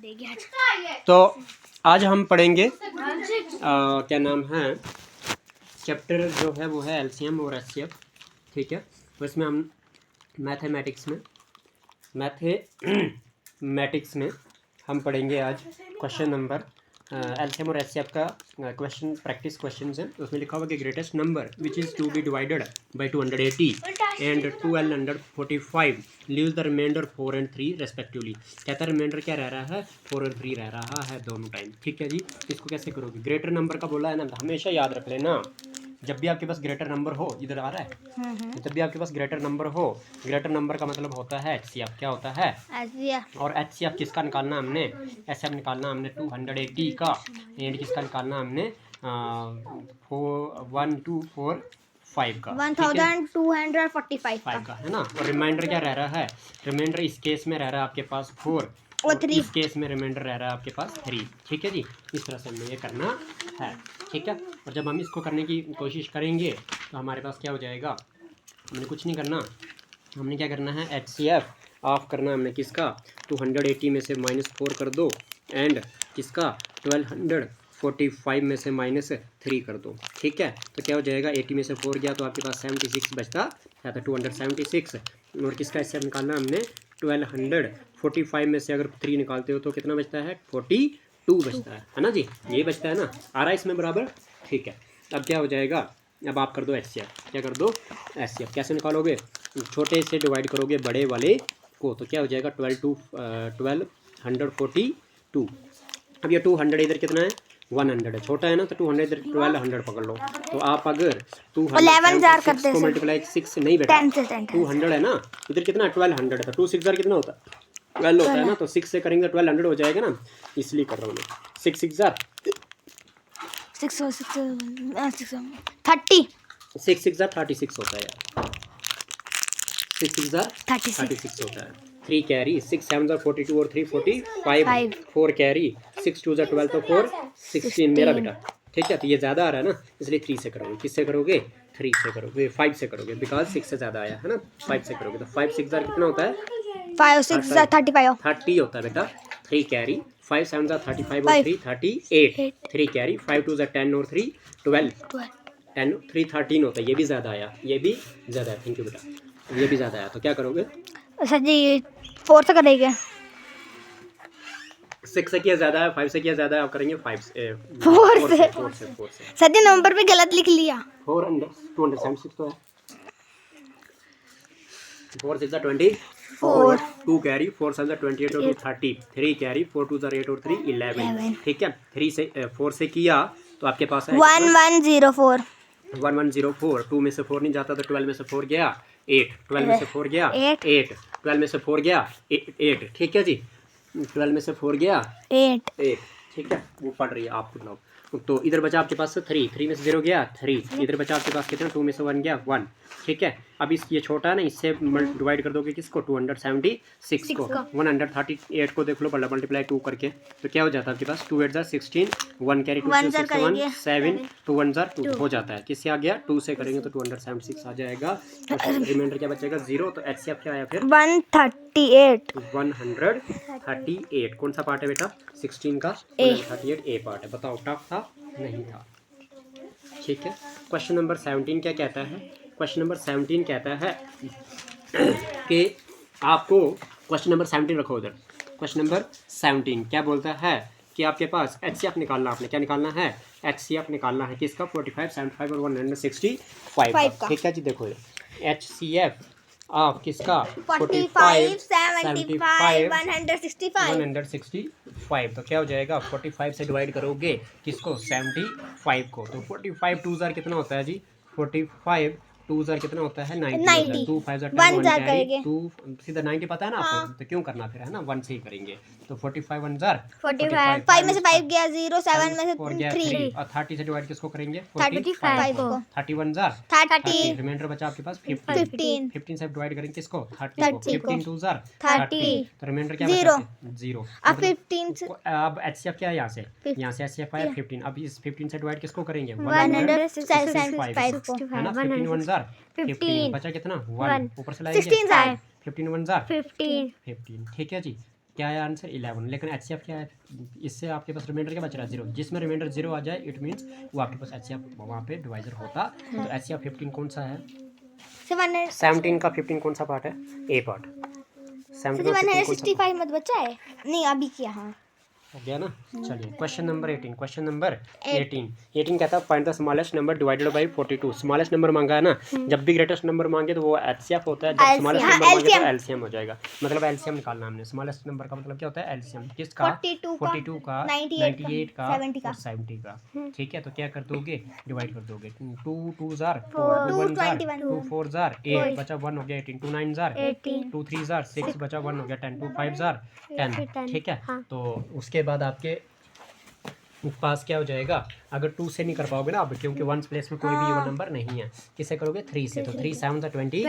तो आज हम पढ़ेंगे क्या नाम है, चैप्टर जो है वो है एलसीएम और एचसीएफ। ठीक है, तो इसमें हम मैथमेटिक्स में हम पढ़ेंगे आज क्वेश्चन नंबर एलसीएम और एचसीएफ का क्वेश्चन प्रैक्टिस क्वेश्चन है। उसमें लिखा हुआ कि greatest number which is to be divided by 280 and 1245 leaves the remainder 4 and 3 respectively. कहता है रिमाइंडर क्या रह रहा है, 4 और 3 रह रहा है दोनों टाइम। ठीक है जी, इसको कैसे करोगे? ग्रेटर नंबर का बोला है ना, हमेशा याद रख लेना, जब भी आपके पास ग्रेटर नंबर हो, इधर आ रहा है, जब भी आपके पास ग्रेटर नंबर हो, ग्रेटर नंबर का मतलब होता है एचसीएफ। क्या होता है? और एचसीएफ किसका निकालना हमने? एचसीएफ निकालना हमने 280 का, एंड किसका निकालना हमने 1245 का, 1245 का, है ना। और रिमाइंडर क्या रह रहा है? रिमाइंडर इस केस में रह रहा है आपके पास 4 और 3, इस केस में रिमाइंडर रह रहा है आपके पास 3। ठीक है जी, इस तरह से हमें ये करना है। ठीक है, और जब हम इसको करने की कोशिश करेंगे तो हमारे पास क्या हो जाएगा, हमने कुछ नहीं करना, हमने क्या करना है, एचसीएफ ऑफ करना हमने किसका, 280 में से -4 कर दो, एंड किसका 1245 में से -3 कर दो। ठीक है, तो क्या हो जाएगा, 80 में से 4 गया तो आपके पास 76 बचता है, तो 276। और किसका एचसीएफ निकालना हमने, 1245 में से अगर 3 निकालते हो तो कितना बचता है, 42 बचता है ना जी, ये बचता है ना, आ रहा है इसमें बराबर। ठीक है, अब क्या हो जाएगा, अब आप कर दो एचसीएफ। क्या कर दो? एचसीएफ कैसे निकालोगे? छोटे से डिवाइड करोगे बड़े वाले को, तो क्या हो जाएगा 1242। अब ये 200 इधर कितना है, 100 है, छोटा है ना, तो 200 इधर 1200 पकड़ लो। तो आप अगर 200 को मल्टीप्लाई 6 नहीं बेटा, 200 है ना, इधर कितना 1200 है, तो 2 6 कितना होता है, 12 होता है ना, तो 6 से करेंगे 1200 हो जाएगा ना, इसलिए कर रहा हूँ मैं। 6 6 36 होता है यार, 6 6 36 होता है। 3 कैरी, 6 7 42 और 3 45, 4 कैरी, 6 2 12 तो 4 16 मेरा बेटा। ठीक है, तो ये ज़्यादा आ रहा है ना, इसलिए 3 से करोगे। किससे करोगे? 3 से करोगे, 5 से करोगे, बिकॉज 6 से ज़्यादा आया है ना, 5 से करोगे तो 5 6 कितना होता है, 30 होता है बेटा। 3 कैरी, 5 7 35 और 3 38, 3 कैरी, 5 2 10 और 3 12, 10 3 13 होता है, ये भी ज़्यादा आया, ये भी ज़्यादा है। थैंक यू बेटा, ये भी ज़्यादा आया, तो क्या करोगे सर जी? 4 से करेंगे, 6 से किया ज़्यादा है, 5 से किया ज़्यादा है, आप करेंगे 4 से। 4 से सर जी नंबर पे गलत लिख लिया, 4 अंडर 276 तो है, 4 6 24, 2 कैरी, 4 7 28 और 2 30, 3 कैरी, 4 2 8 और 3 11। ठीक है, 3 से 4 से किया तो आपके पास है 1104, 1104। 2 में से 4 नहीं जाता तो 12 में से 4 गया 8, 12 में से 4 गया 8, 12 में से 4 गया 8। ठीक है जी, 12 में से 4 गया 8। ठीक है, वो पढ़ रही है, आप सुनाओ। तो इधर बचा आपके पास 3 में से 0 गया 3, इधर बचा आपके पास कितना, 2 में से 1 गया 1। ठीक है, अब इस ये छोटा है ना, इससे डिवाइड कर दोगे किसको, 276 को। 138 को देख लो मल्टीप्लाई 2 करके, तो क्या हो जाता है आपके पास, 2 8 16, 1 कैरी 2 6 1 7, 2 1 2 हो जाता है। किससे आ गया, 2 से करेंगे तो 276 आ जाएगा। रिमाइंडर क्या बचेगा, 0। तो एचसीएफ क्या आया फिर, 138। 138 कौन सा पार्ट है बेटा, 16 का 138 ए पार्ट है। बताओ टफ था? नहीं था। ठीक है, क्वेश्चन नंबर 17 क्या कहता है, क्वेश्चन नंबर 17 कहता है कि आपको, क्वेश्चन नंबर 17 रखो उधर, क्वेश्चन नंबर 17 क्या बोलता है कि आपके पास एचसीएफ निकालना, आपने क्या निकालना है, एचसीएफ निकालना है किसका, 45 75 और 165 का। ठीक है जी, देखो एचसीएफ आप किसका, 45 75 165, तो क्या हो जाएगा, 45 से डिवाइड करोगे किसको, 75 को, तो 45 2 कितना होता है जी, 45 2 कितना होता है, 90। 2 5 2 सीधा 90 पता है ना आपको, तो क्यों करना फिर, है ना, 1 से ही करेंगे। तो 45 1 45, 5 में से 5 गया 0, 7 में से 3, और 30 से डिवाइड किसको करेंगे, 35 को, 31 30, रिमाइंडर बचा आपके पास 15 से डिवाइड करेंगे किसको, 30 को, 15 2 30, तो रिमाइंडर क्या बचा, 0। अब 15 अब एचसीएफ क्या है, यहाँ से एचसीएफ आया 15, अब इस 15 से डिवाइड किसको करेंगे, 165 को, है ना, 15 15 बचा कितना 1, ऊपर से लाएंगे 15 1 15। ठीक है जी, क्या है आंसर 11। लेकिन HCF क्या है, इससे आपके पास रिमाइंडर क्या बच रहा है 0। जिसमें रिमाइंडर 0 आ जाए इट मीन्स वो आपके पास HCF वहाँ पे डिवाइजर होता। तो HCF 15 कौन सा है? 17 का 15 कौन सा पार्ट है? ए पार्ट। 17 का 15 कौन सा 65 मत बचा है, नहीं अभी किया। हाँ हो गया ना। चलिए क्वेश्चन नंबर 18। क्वेश्चन नंबर 18 कहता है find the smallest number divided by 42। Smallest number मांगा है ना, जब भी ग्रेटेस्ट नंबर मांगे तो वो HCF होता है, जब स्मॉलेस्ट नंबर मांगे तो LCM हो जाएगा। मतलब LCM निकालना हमने। स्मॉलेस्ट नंबर का मतलब क्या होता है? LCM। किसका? 42 का, 98 का और 70 का। ठीक है, तो क्या कर दोगे? डिवाइड कर दोगे। 2 2 जार 4, 2 1 जार 2 4 जार 8 बचा 1 हो गया 18, 2 9 जार 2 3 जार 6 बचा 1 हो गया 10, 2 5 जार 10। ठीक है, तो उसके बाद आपके पास क्या हो जाएगा? अगर 2 से नहीं कर पाओगे ना अब, क्योंकि 1 प्लेस में कोई भी इवन नंबर नहीं है, किससे करोगे? 3 से। तो 3 7 21,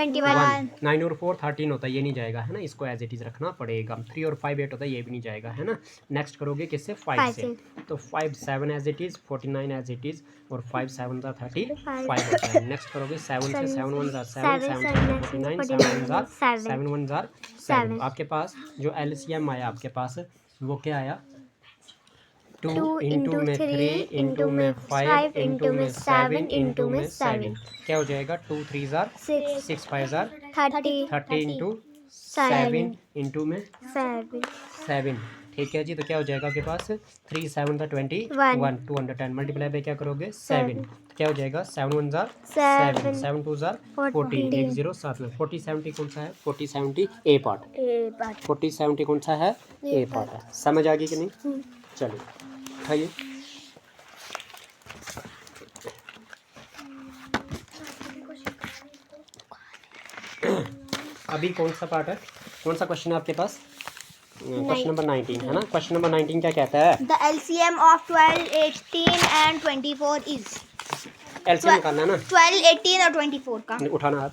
9 और 4 13 होता है, ये नहीं जाएगा है ना, इसको एज इट इज़ रखना पड़ेगा। 3 और 5 8 होता है, ये भी नहीं जाएगा है ना। नेक्स्ट करोगे किससे? 5 से। तो 5 7 as it is, 49 as it is और 5 7 ज़ा 35 होता है। नेक्स्ट करोगे 7 से, 7 1 ज़ा 7, 7 49, 7 1 ज़ा 7 1 ज़ा 7। आपके पास जो LCM आया आपके पास वो क्या आया? 2 इंटू में 3 इंटू में 5 इंटू में 7 इंटू में 7। क्या हो जाएगा? 2 3 ज़ार 6 5 ज़ार 30 इंटू 7 इंटू में 7। ठीक है जी, तो क्या हो जाएगा आपके पास? 3 7 ज़ा 21, 210 मल्टीप्लाई बाय क्या करोगे? 7। क्या हो जाएगा? 7 1 ज़ार 7, 7 2 ज़ार 14, 1 0 साथ में 40 70 कौन सा है? 40 70 ए पार्ट। 40 70 कौन सा है? ए पार्ट है। समझ आ गई कि नहीं? चलिए उठाइए। अभी कौन सा पार्ट है? कौन सा क्वेश्चन है आपके पास? क्वेश्चन नंबर 19 है ना। क्वेश्चन नंबर 19 क्या कहता है? The LCM of 12 18 and 24 is. LCM निकालना है ना। 12 18 और 24 का उठाना हाथ।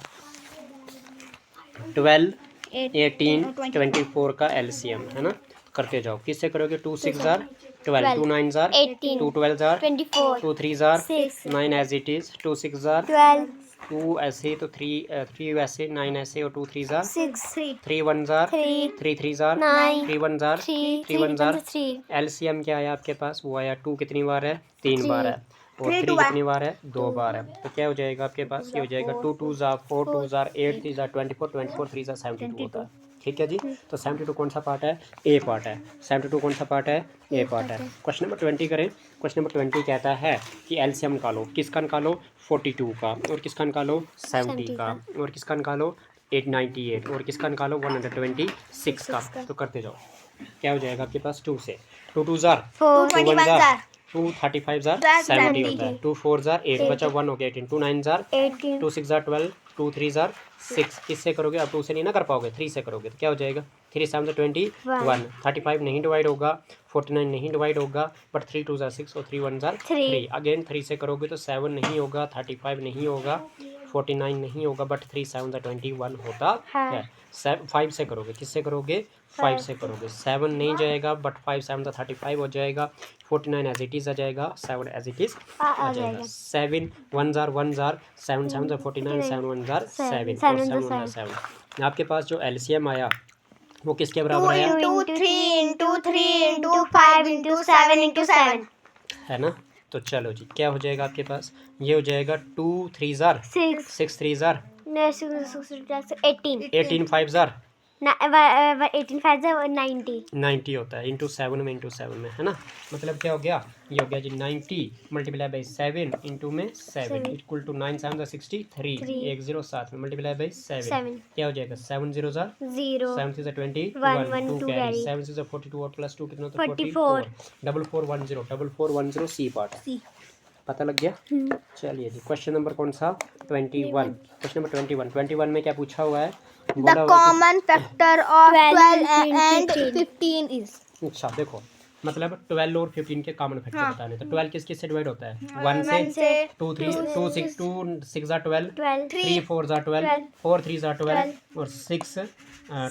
12 18 24 का LCM है ना। करते जाओ। किससे करोगे? 2 6 ज़ार 12, 2 9 ज़ार 2 12 ज़ार 2 3 ज़ार 9 एज इट इज़, 2 6 ज़ार 2 ऐसे, तो 3 वैसे 9 ऐसे और 2 3 ज़ार 3 1 ज़ार 3 3 ज़ार 3 1 ज़ार 3 1 ज़ार। LCM क्या आया आपके पास? वो आया 2 कितनी बार है? 3 बार है। और 3 कितनी बार है? 2 बार है। तो क्या हो जाएगा आपके पास? ये हो जाएगा 2 2 ज़ार 4 2 ज़ार 8 3 ज़ार 24 24 3 ज़ार 72 होता है। ठीक है जी, तो 72 कौन सा पार्ट है? ए पार्ट है। 72 कौन सा पार्ट है? ए पार्ट है। क्वेश्चन नंबर 20 करें। क्वेश्चन नंबर 20 कहता है कि LCM निकालो। किसका निकालो? 42 का। और किसका निकालो? 70 का। और किसका निकालो? 898 और किसका निकालो? 126 का। तो करते जाओ। क्या हो जाएगा आपके पास? 2 से 2 2 ज़ार 2 1 ज़ार 2 35 ज़ार 70 होता है। 2 4 ज़ार 8 बचा 1 हो गया 18, 2 9 ज़ार 2 6 ज़ार 12, 2 3 ज़ार 6। किससे करोगे? अब 2 से नहीं ना कर पाओगे, 3 से करोगे। तो क्या हो जाएगा? 3 7 21, 35 नहीं डिवाइड होगा, 49 नहीं डिवाइड होगा, बट 3 2 ज़ार 6 और 3 1 ज़ार 3। अगेन 3 से करोगे तो 7 नहीं होगा, 35 नहीं होगा, 49 नहीं होगा, बट 3 7 21 होता है। 5 से करोगे। किससे करोगे? 5 से करोगे। 7 नहीं जाएगा, बट 5 7 35 हो जाएगा, 49 एज इट इज़ आ जाएगा, 7 एज इट इज़ आ जाएगा। 7 1 ज़ार 1 ज़ार 7 7 49, 7 1 ज़ार 7 और 7 1 ज़ार 7। आपके पास जो LCM आया वो किसके बराबर आया? 2 3 2 3 2 5 7 7 है ना। तो चलो जी, क्या हो जाएगा आपके पास? ये हो जाएगा 2 3 ज़ार 6 3 ज़ार 18 5 ज़ार 18 5 90 होता है। इंटू 7 में है ना। मतलब क्या हो गया? ये हो गया जी 90 मल्टीप्लाई बाई 7 इंटू में 7 इक्वल टू 9 7 63 1 0 7 में मल्टीप्लाई बाई 7। क्या हो जाएगा? 7 0 ज़ार 7 6 20 1 2 कैरी 7 6 42 और प्लस 2 कितना होता है? 44 4410 4410 सी पार्ट है। पता लग गया? चलिए जी, क्वेश्चन नंबर कौन सा? 21। क्वेश्चन नंबर 21 में क्या पूछा हुआ है? The common factor of 12 and 15 is। अच्छा देखो, मतलब 12 और 15 के कॉमन फैक्टर बताने। तो 12 किस किस से डिवाइड होता है? 1 से 2 3 2 6 2 6 ज़ा 12 3 4 ज़ा 12 4 3 ज़ा 12 और 6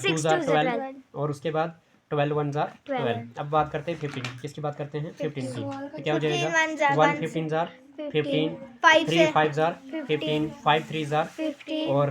2 ज़ा 12 और उसके बाद 12 1 ज़ा 12। अब बात करते हैं 15। किसकी बात करते हैं? 15 की। तो क्या हो जाएगा? 1 15 ज़ार 15 5 3 से 5 जार 15 5 3 जार 15 और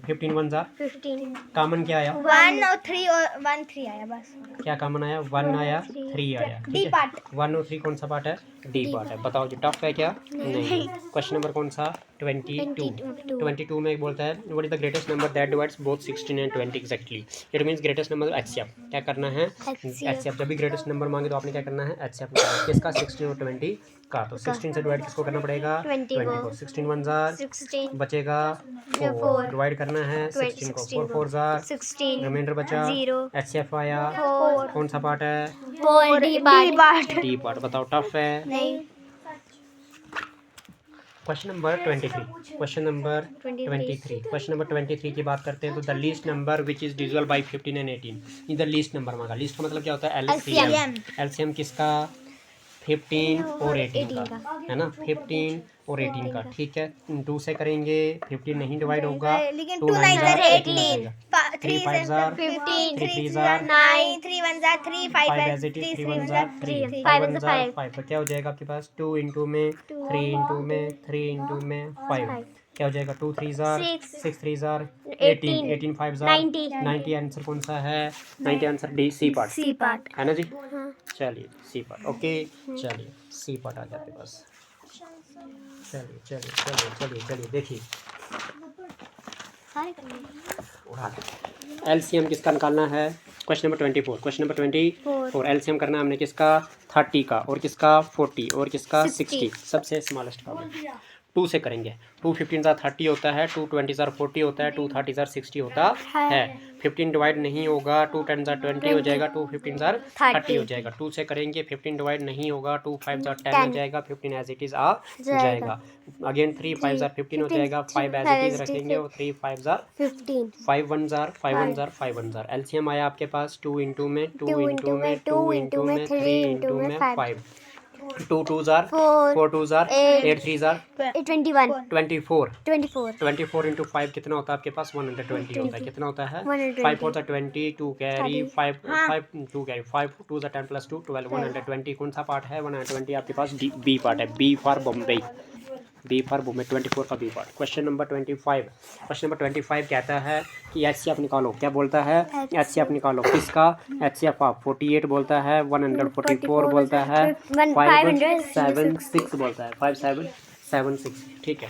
15 1 जार 15 कॉमन क्या आया 1 और 3 और 1 3 आया बस क्या कॉमन आया 1 आया 3 आया डी ठीक है पार्ट 1 और 3 कौन सा पार्ट है डी पार्ट है बताओ जी टफ है क्या नहीं क्वेश्चन नंबर कौन सा 22 में बोलता है what is the greatest number that divides both 16 and 20 exactly it means greatest number HCF क्या करना है एचसीएफ जब भी ग्रेटेस्ट नंबर मांगे तो आपने क्या करना है एचसीएफ किसका 16 और 20 का तो 16 से डिवाइड किसको करना पड़ेगा 20 को 16 1 जार 16 बचेगा 4 डिवाइड करना है 16 को 4 4 जार 16 रिमाइंडर बचा 0 एचसीएफ आया 4 कौन सा पार्ट है 4 डी पार्ट डी पार्ट बताओ टफ है नहीं question number 23 question number 23 question number 23 की बात करते हैं तो the least number which is divisible by 15 and 18 ये द लीस्ट नंबर मांगा लीस्ट का मतलब क्या होता है एलसीएम एलसीएम किसका 15 और 18 का है ना 15 और 18 का ठीक है 2 से करेंगे 15 नहीं डिवाइड होगा लेकिन 2 2 9 जार 18 3 5 जार 15 3 3 जार 9 3 1 जार 3 5 5 एज इट इज 3 1 जार 3 5 1 जार 5 तो क्या हो जाएगा आपके पास 2 इंटू में 3 इंटू में 3 इंटू में 5 क्या हो जाएगा 2 3 जार 6 3 जार 18 18 5 जार 90 आंसर कौन सा है 90 आंसर डी सी पार्ट है ना जी चलिए सी पार्ट ओके चलिए सी पार्ट आ जाते बस चलिए चलिए चलिए चलिए चलिए देखिए एलसीएम किसका निकालना है question number 24 question number 24 LCM करना है हमने किसका 30 का और किसका 40 और किसका 60 सबसे स्मॉलेस्ट का 2 से करेंगे 2 15 जार 30 होता है 2 20 जार 40 होता है 2 30 जार 60 होता है 15 डिवाइड नहीं होगा 2 10 जार 20 हो जाएगा 2 15 जार 30 हो जाएगा 2 से करेंगे 15 डिवाइड नहीं होगा 2 5 जार 10 हो जाएगा 15 एज इट इज आ जाएगा अगेन 3 5 जार 15 हो जाएगा 5 एज इट इज रखेंगे और 3 5 जार 5 1 जार 5 1 जार 5 1 जार एलसीएम आया आपके पास 2 इंटू में 2 इंटू में 2 इंटू में 3 इंटू में 5 2 2 जार 4 2 जार 8 3 जार 24 इंटू 5 कितना होता है आपके पास 120 होता है कितना होता है 5 4 20 2 कैरी 5 2 कैरी 5 2 10 प्लस 2 12 120 कौन सा पार्ट है 120 आपके पास बी पार्ट है बी फॉर बॉम्बे 24 का बी पार्ट क्वेश्चन नंबर 25 कहता है कि एचसीएफ निकालो क्या बोलता है एचसीएफ निकालो किसका एचसीएफ आप 48 बोलता है 144 बोलता है 576 बोलता है 576 ठीक है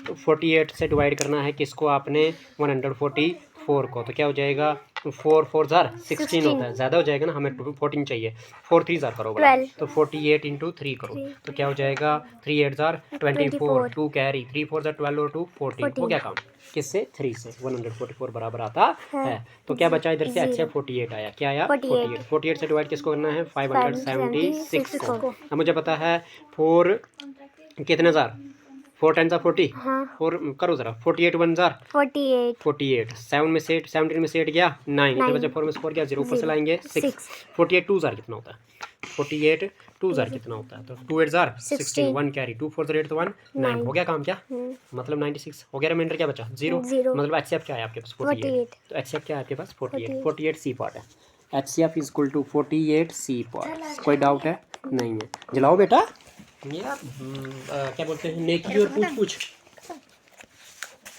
तो 48 से डिवाइड करना है किसको आपने 144 को तो क्या हो जाएगा 4 4 जार 16 होता है ज़्यादा हो जाएगा ना हमें 14 चाहिए 4 3 जार करो बोला तो 48 इंटू 3 करो तो क्या हो जाएगा 3 8 जार 24 2 कैरी 3 4 जार 12 और 2 14 हो गया काम किससे 3 से 144 बराबर आता है तो क्या बचा इधर से अच्छा 48 आया क्या आया 48 से डिवाइड किसको करना है 576 को अब मुझे पता है 4 कितने जार 4 10 जार 40 और करो जरा 48 1 जार 48 7 में से 17 में से 8 गया 9 इधर बचा 4 में से 4 गया 0 ऊपर से लाएंगे 6 48 2 जार कितना होता है 48 2 जार कितना होता है तो 2 8 जार 16 1 कैरी 2 4 जार 8 तो 1 9 हो गया काम क्या मतलब 96 हो गया रिमाइंडर क्या बचा 0 मतलब एचसीएफ क्या है आपके पास 48 तो एचसीएफ क्या है आपके पास 48 सी पार्ट है HCF is equal to 48 C part कोई डाउट है नहीं है जलाओ बेटा यार क्या बोलते हैं नेकी और पूछ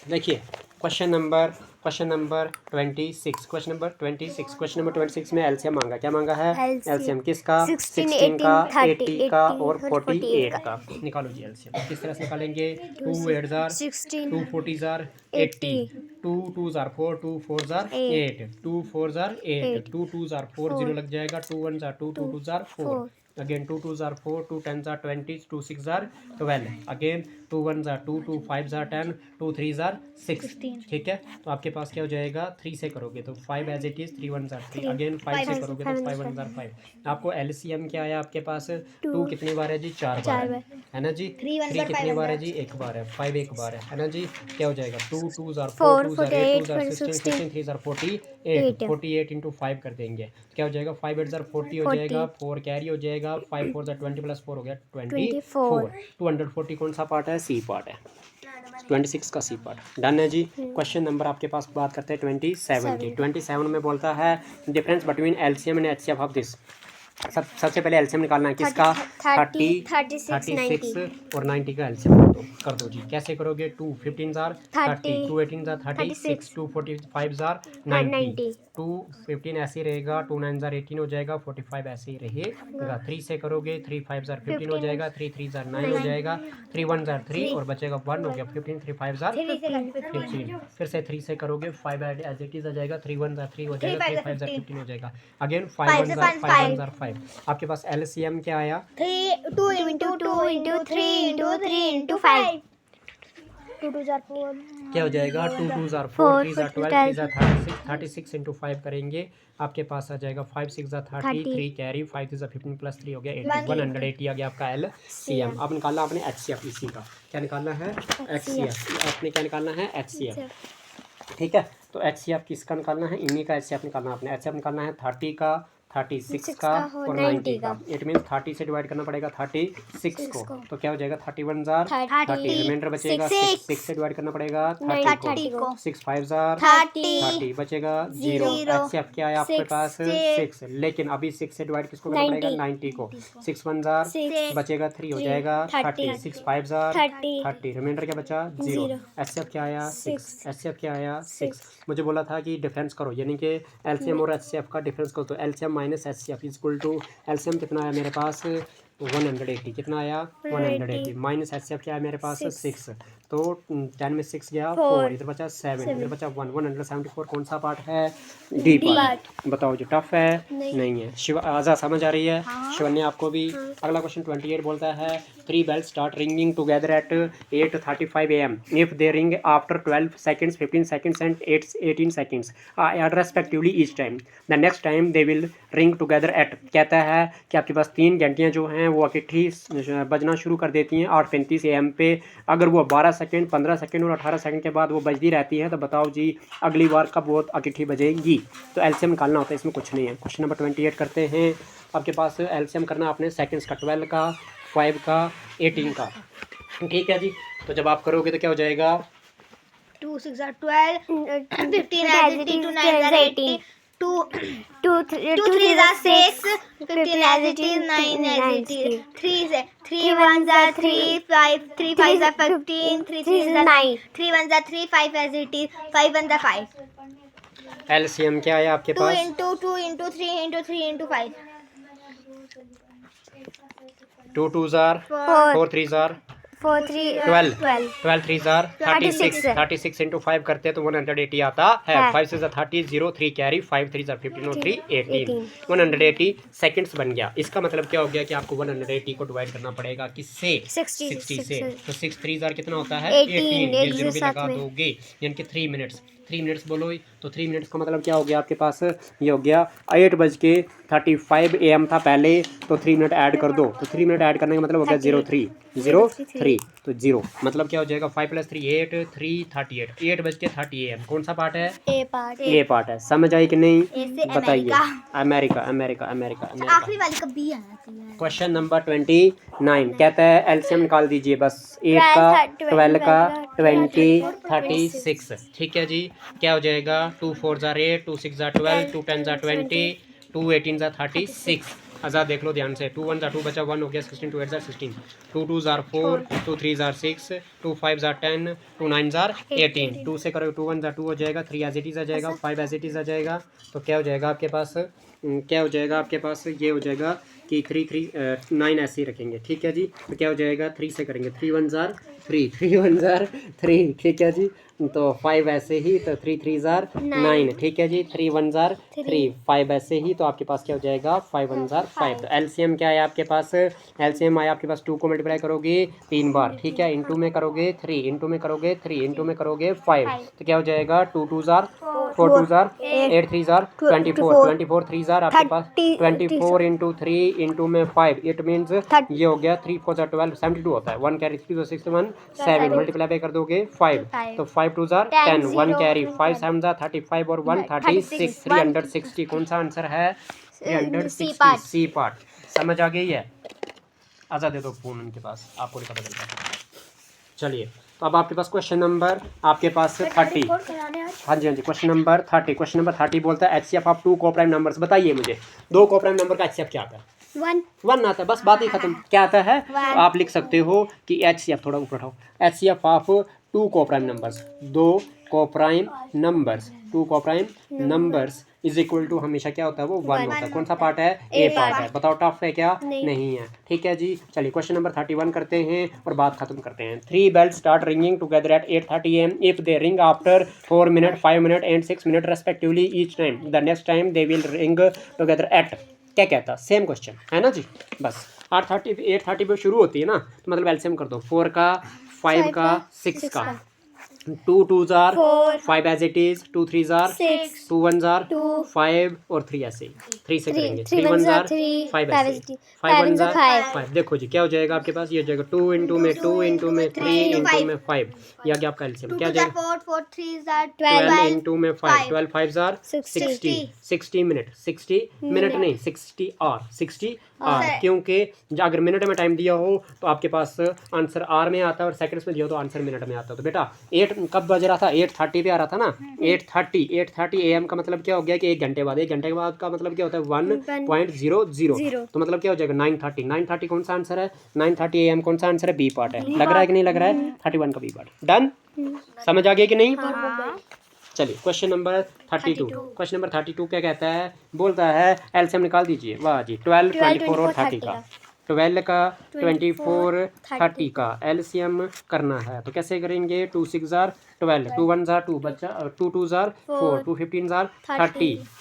देखिए क्वेश्चन नंबर 26 क्वेश्चन नंबर 26 में एलसीएम मांगा क्या मांगा है एलसीएम किसका 16 का 80 का और 48 का निकालो जी एलसीएम किस तरह से निकालेंगे 2 8 jar 2 40 jar 80 2 2 jar 4 2 4 jar 8 2 4 jar 8 2 2 jar 4 0 लग जाएगा 2 1 jar 2 2 2 jar 4 again 2 2 jar 4 2 10 jar 20 2 6 jar 12 again 2 1 jar 2 2 5 jar 10 2 3 jar 16 ठीक है तो आपके पास क्या हो जाएगा 3 से करोगे तो 5 एज इट इज 3 1 जार 3 अगेन 5 से करोगे तो 5 1 जार 5 आपको एलसीएम क्या आया आपके पास 2 कितनी बार है जी 4 बार है ना जी 3 कितनी बार है जी 1 बार है 5 एक बार है ना जी क्या हो जाएगा 2 2 jar 4 2 jar 8 2 jar 16 3 jar 48 into 5 कर देंगे क्या हो जाएगा 5 8 जार 40 हो जाएगा 4 कैरी हो जाएगा 5 4 जार 20 प्लस 4 हो गया 24 240 कौन सा पार्ट है सी पार्ट है 26 का सी पार्ट डन है जी क्वेश्चन नंबर आपके पास बात करते हैं 27 की 27 में बोलता है difference between LCM and HCF of this सबसे पहले एलसीएम निकालना है किसका, 30, 36 और 90 का एलसीएम कर दो जी। कैसे करोगे, 2 15 जार 30, 2 18 जार 36, 2 45 जार 90, 2 15 ऐसे ही रहेगा, 2 9 जार 18 हो जाएगा, 45 ऐसे ही रहेगा। 3 से करोगे, 3 5 जार 15 हो जाएगा, 3 3 जार 9 हो जाएगा, 3 1 जार 3 और बचेगा 1 हो गया 15, 3 5 जार 15। फिर से 3 से करोगे, 5 एज इट इज आ जाएगा, 3 1 जार 3 हो जाएगा, 3 5 जार 15 हो जाएगा। अगेन 5 1 जार 5। आपके पास एलसीएम क्या आया, 2 into 2 into 3 into 3 into 5, 2 2 jar 4, क्या हो जाएगा, 2 2 जार 4, 3 जार 12, 3 जार 36, 36 इंटू 5 करेंगे, आपके पास आ जाएगा 5 6 जार 30, 3 कैरी, 5 जार 15 प्लस 3 हो गया 80, 180 आ गया आपका एलसीएम। अब निकालना आपने एचसीएफ, इसी का क्या निकालना है, एचसीएफ। आपने क्या निकालना है, एचसीएफ। ठीक है, तो एचसीएफ किसका निकालना है, इन्हीं का एचसीएफ निकालना है आपने। एचसीएफ निकालना है 30 का, 36 का और 90 का। इट मीन्स 30 से डिवाइड करना पड़ेगा 36 को, तो क्या हो जाएगा 31 जार 30, रिमाइंडर बचेगा 6 से डिवाइड करना पड़ेगा 30 को, 6 5 जार 30 बचेगा 0। एचसीएफ क्या है आपके पास 6, लेकिन अभी 6 से डिवाइड किसको करना पड़ेगा 90 को, 6 1 जार बचेगा 3 हो जाएगा 30, 6 5 जार 30, रिमाइंडर क्या बचा 0। एचसीएफ क्या आया 6, एचसीएफ क्या आया 6। मुझे बोला था कि डिफरेंस करो, यानी कि एलसीएम और एचसीएफ का डिफरेंस करो, तो LCM minus HCF equal to, LCM कितना आया मेरे पास 180, कितना आया 180, माइनस एचसीएफ क्या है मेरे पास 6, तो 10 में 6 गया 4, इधर बचा 7, इधर बचा 1, 174 कौन सा पार्ट है, डी पार्ट। बताओ जो टफ है नहीं है। शिव आज़ा समझ आ रही है, शिवन्या आपको भी। अगला क्वेश्चन 28 बोलता है 3 bells start ringing together at 8:35 am if they ring after 12 seconds, 15 seconds and 18 seconds respectively each time. The next time they will ring together at, कहता है कि आपके पास 3 घंटियाँ जो हैं वो इकट्ठी बजना शुरू कर देती हैं 8:35 am पे। अगर वो 12 सेकंड, 15 सेकंड और 18 सेकंड के बाद वो बजती रहती है, तो बताओ जी अगली बार कब वो इकट्ठी बजेगी। तो एलसीएम निकालना होता है, इसमें कुछ नहीं है। क्वेश्चन नंबर 28 करते हैं। आपके पास एलसीएम करना आपने सेकंड्स का, 12 का, 5 का, 18 का। ठीक है जी, तो जब आप करोगे तो क्या हो जाएगा, 2 6 are 12, 15 as it is, 2 9 are 18, 2 3 are 6, 15 as it is, 9 as it is, 3 1s are 3, 3 5s are 15, 3 3s are 9, 3 1s are 3, 5 as it is, 5 1s are 5। LCM क्या है आपके 2 पास, into 2 into 3 into 3 into 5, 2 2s are 4 3s are 4 3 12 12, 12 3s are 36, 36 into 5 करते हैं तो 180 आता है। 5 6 30, 0 3 carry, 5 3 15 और 3 18, 180 seconds बन गया। इसका मतलब क्या हो गया कि आपको 180 को डिवाइड करना पड़ेगा किससे, 60 से। तो 6 3 जार कितना होता है 18, ये 0 भी लगा दोगे, यानी कि 3 मिनट्स। 3 मिनट्स बोलो, तो 3 मिनट्स का मतलब क्या हो गया आपके पास, ये हो गया 8:35 AM था पहले, तो 3 मिनट ऐड कर दो, तो 3 मिनट ऐड करने का मतलब हो गया 03 तो 0 मतलब क्या हो जाएगा 5 + 3 8, 3 38, 8:30 AM कौन सा पार्ट है, ए पार्ट है। समझ आई कि नहीं, बताइए। अमेरिका। आखिरी वाली का बी आना चाहिए। क्वेश्चन नंबर 29 कहता है एलसीएम निकाल दीजिए बस, 8 का, 12 का, 20, 36। ठीक है जी, क्या हो जाएगा, 2 4 जार 8, 2 6 जार 12, 2 10 जार 20, 2 18 जार 36। आज़ाद देख लो ध्यान से, 2 1 जार 2 बचा 1 हो गया 16, 2 8 जार 16, 2 2 जार 4, 2 3 जार 6, 2 5 जार 10, 2 9 जार 18। 2 से करो 2 1 जार 2 हो जाएगा, 3 एज इट इज आ जाएगा, 5 एज इट इज आ जाएगा, तो क्या हो जाएगा आपके पास, क्या हो जाएगा आपके पास, ये हो जाएगा कि 3 3 9 ऐसे ही रखेंगे। ठीक है जी, तो क्या हो जाएगा 3 से करेंगे, 3 1 जार 3, 3 1 जार 3। ठीक है जी, तो 5 ऐसे ही, तो 3 3 जार 9। ठीक है जी, 3 1 जार 3, 5 ऐसे ही, तो आपके पास क्या हो जाएगा 5 1 जार 5। तो एलसीएम क्या है आपके पास, एलसीएम आया आपके पास 2 को मल्टीप्लाई करोगे 3 बार, ठीक है, इंटू में करोगे 3, इंटू में करोगे 3, इंटू में करोगे 5, तो क्या हो जाएगा 2 2 जार 4 2 जार 8 3 जार 24, 24 3 जार आपके पास 24 इंटू 3 इंटू में 5, इट मीन्स ये हो गया 3 4 जार 12, 72 होता है। 1 कैरी 3 तो 6 1 7, मल्टीप्लाई कर दोगे 5, तो 5 2 जार 10, 1 कैरी, 5 7 जार 35 और 1 36, 360 कौन सा आंसर है, 360 सी पार्ट। समझ आ गई है, आज़ा दे दो फोन उनके पास, आपको नहीं पता चलता। चलिए तो अब आपके पास क्वेश्चन नंबर आपके पास 30। हाँ जी, क्वेश्चन नंबर 30। क्वेश्चन नंबर 30 बोलता है HCF ऑफ 2 कोप्राइम नंबर्स। बताइए मुझे 2 कोप्राइम नंबर का HCF क्या आता है? 1 आता है, बस बात ही खत्म। क्या आता है? तो आप लिख सकते हो कि HCF, थोड़ा ऊपर उठाओ, HCF of 2 coprime numbers, 2 coprime numbers, 2 coprime numbers is equal to हमेशा क्या होता है? वो 1 होता है। कौन सा पार्ट है? ए पार्ट है। बताओ टफ है क्या? नहीं है। ठीक है जी, चलिए क्वेश्चन नंबर 31 करते हैं और बात खत्म करते हैं। 3 bells start ringing together at 8:30 AM if they ring after 4 minutes, 5 minutes and 6 minutes respectively each time the next time they will ring together at. क्या कहता? सेम क्वेश्चन है ना जी। बस 8:30 पे शुरू होती है ना, तो मतलब एलसीएम कर दो। 4 का, 5 का, 6 का। 2 2s are 5 as it is, 2 3s are 6, 2 1s are 5 और 3 ऐसे 3 से करेंगे। 3 1s are 5 ऐसे, 5 1s are 5। देखो जी क्या हो जाएगा आपके पास? ये हो जाएगा 2 इंटू में 2 इंटू में 3 इंटू में 5। ये आ गया आपका एलसीएम। क्या जाएगा? 4 3s are 12 इंटू में 5, 12 5s are 60, 60 मिनट, 60 मिनट नहीं 60 आवर, 60 आवर। क्योंकि अगर मिनट में टाइम दिया हो तो आपके पास आंसर आर में आता है और सेकंड्स में दिया हो तो आंसर मिनट में आता है। तो बेटा 8 कब बज रहा था? 8:30 पे आ रहा था ना। 8:30 AM का मतलब क्या हो गया कि 1 घंटे बाद। 1 घंटे के बाद का मतलब क्या होता है? 1.00। तो मतलब क्या हो जाएगा? 9:30। 9:30 कौन सा आंसर है? 9:30 AM कौन सा आंसर है? बी पार्ट है। लग रहा है कि नहीं लग रहा है? 31 का बी पार्ट। डन? समझ आ गया कि नहीं? चलिए क्वेश्चन नंबर 32। क्वेश्चन नंबर 32 क्या कहता है? बोलता है एलसीएम निकाल दीजिए। वाह जी, 12 24 और 30 का, 12 का 24 30 का एलसीएम करना है। तो कैसे करेंगे? 2 6s are 12, 2 1s are 2 बच्चा, 2 2s are 4, 2 15s are 30।